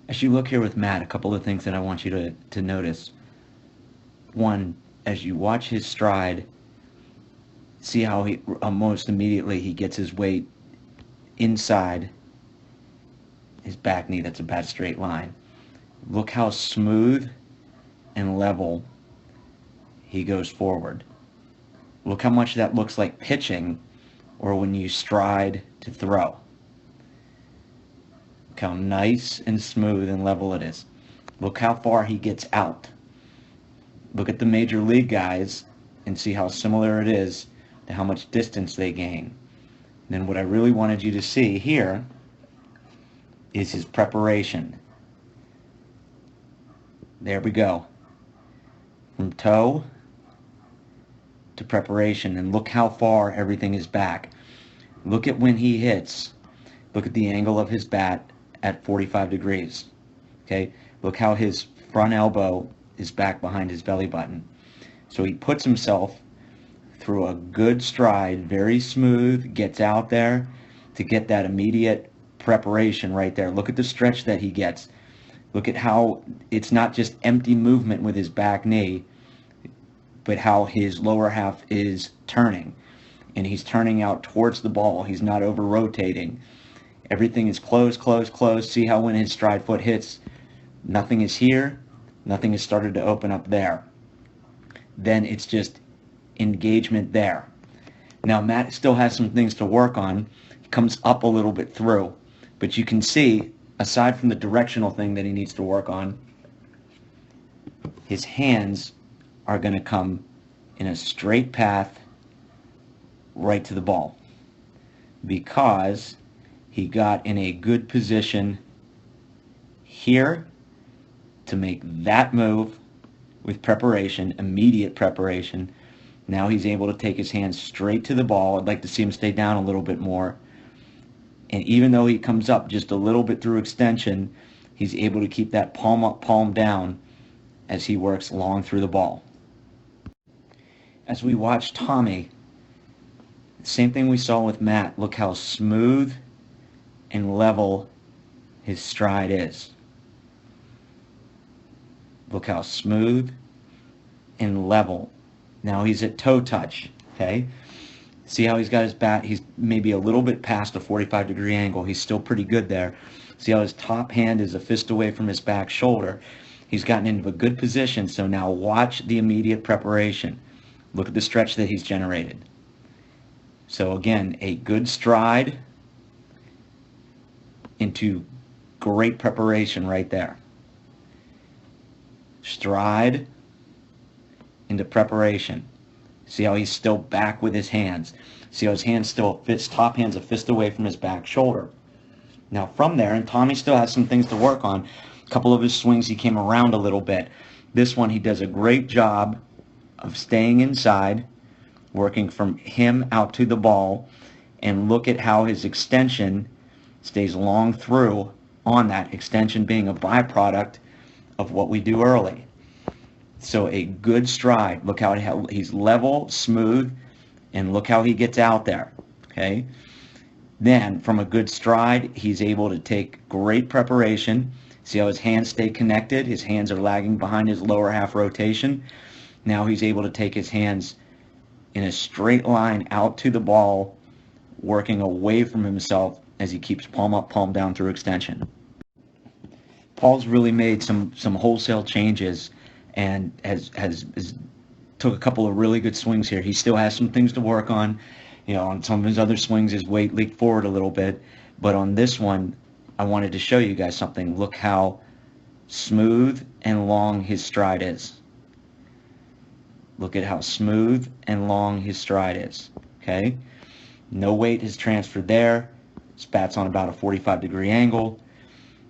As you look here with Matt, a couple of things that I want you to notice. One, as you watch his stride, see how he almost immediately he gets his weight inside his back knee. That's a bad straight line. Look how smooth and level he goes forward. Look how much that looks like pitching or when you stride to throw. Look how nice and smooth and level it is. Look how far he gets out. Look at the major league guys and see how similar it is to how much distance they gain. And then what I really wanted you to see here is his preparation. There we go. From toe to preparation, and look how far everything is back. Look at when he hits. Look at the angle of his bat at 45 degrees. Okay? Look how his front elbow is back behind his belly button. So he puts himself through a good stride, very smooth, gets out there to get that immediate preparation right there. Look at the stretch that he gets. Look at how it's not just empty movement with his back knee, but how his lower half is turning. And he's turning out towards the ball. He's not over-rotating. Everything is close, close, close. See how when his stride foot hits, nothing is here, nothing has started to open up there. Then it's just engagement there. Now Matt still has some things to work on. He comes up a little bit through. But you can see, aside from the directional thing that he needs to work on, his hands are going to come in a straight path right to the ball because he got in a good position here to make that move with preparation, immediate preparation. Now he's able to take his hands straight to the ball. I'd like to see him stay down a little bit more. And even though he comes up just a little bit through extension, he's able to keep that palm up, palm down as he works long through the ball. As we watch Tommy, same thing we saw with Matt. Look how smooth and level his stride is. Look how smooth and level. Now he's at toe touch, okay? See how he's got his bat, he's maybe a little bit past a 45-degree angle. He's still pretty good there. See how his top hand is a fist away from his back shoulder. He's gotten into a good position, so now watch the immediate preparation. Look at the stretch that he's generated. So again, a good stride into great preparation right there. Stride into preparation. See how he's still back with his hands. See how his hands still fits, top hand's a fist away from his back shoulder. Now from there, and Tommy still has some things to work on. A couple of his swings, he came around a little bit. This one, he does a great job of staying inside, working from him out to the ball, and look at how his extension stays long through on that, extension being a byproduct of what we do early. So a good stride. Look how he's level, smooth, and look how he gets out there. Okay? Then, from a good stride, he's able to take great preparation. See how his hands stay connected? His hands are lagging behind his lower half rotation. Now he's able to take his hands in a straight line out to the ball, working away from himself as he keeps palm up, palm down through extension. Paul's really made some wholesale changes and has took a couple of really good swings here. He still has some things to work on. You know, on some of his other swings, his weight leaked forward a little bit. But on this one, I wanted to show you guys something. Look how smooth and long his stride is. Look at how smooth and long his stride is. Okay? No weight has transferred there. His bat's on about a 45-degree angle.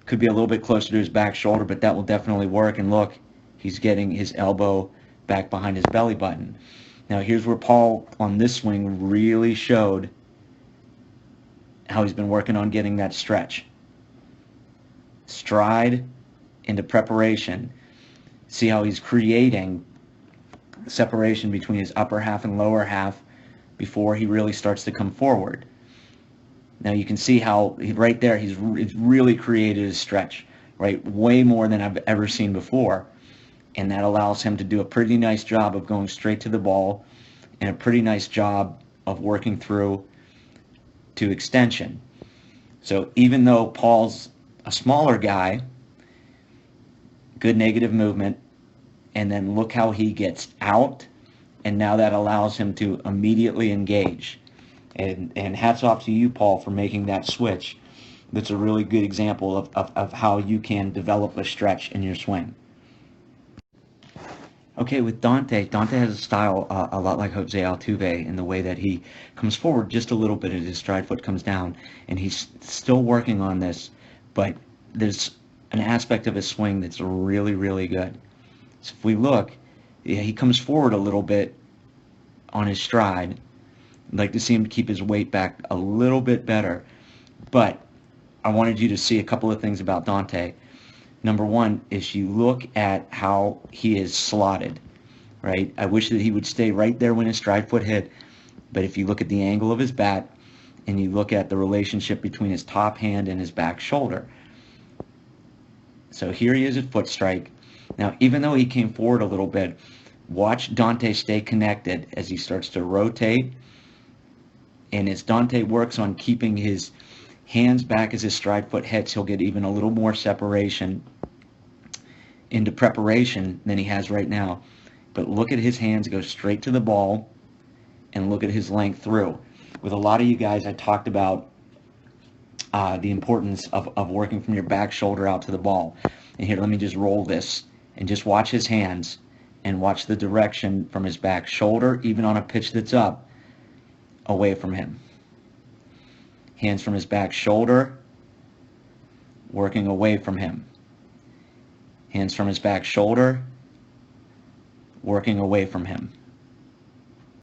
Could be a little bit closer to his back shoulder, but that will definitely work. And look, he's getting his elbow back behind his belly button. Now here's where Paul on this swing really showed how he's been working on getting that stretch. Stride into preparation. See how he's creating separation between his upper half and lower half before he really starts to come forward. Now you can see how right there he's really created a stretch right? Way more than I've ever seen before. And that allows him to do a pretty nice job of going straight to the ball and a pretty nice job of working through to extension. So even though Paul's a smaller guy, good negative movement, and then look how he gets out, and now that allows him to immediately engage. And hats off to you, Paul, for making that switch. That's a really good example of how you can develop a stretch in your swing. Okay, with Dante has a style a lot like Jose Altuve in the way that he comes forward just a little bit as his stride foot comes down, and he's still working on this, but there's an aspect of his swing that's really, really good. So if we look, yeah, he comes forward a little bit on his stride. I'd like to see him keep his weight back a little bit better, but I wanted you to see a couple of things about Dante. Number one is you look at how he is slotted, right? I wish that he would stay right there when his stride foot hit, but if you look at the angle of his bat and you look at the relationship between his top hand and his back shoulder. So here he is at foot strike. Now, even though he came forward a little bit, watch Dante stay connected as he starts to rotate. And as Dante works on keeping his hands back as his stride foot hits, he'll get even a little more separation into preparation than he has right now. But look at his hands go straight to the ball, and look at his length through. With a lot of you guys, I talked about the importance of working from your back shoulder out to the ball. And here, let me just roll this and just watch his hands and watch the direction from his back shoulder, even on a pitch that's up, away from him. Hands from his back shoulder, working away from him. Hands from his back shoulder, working away from him.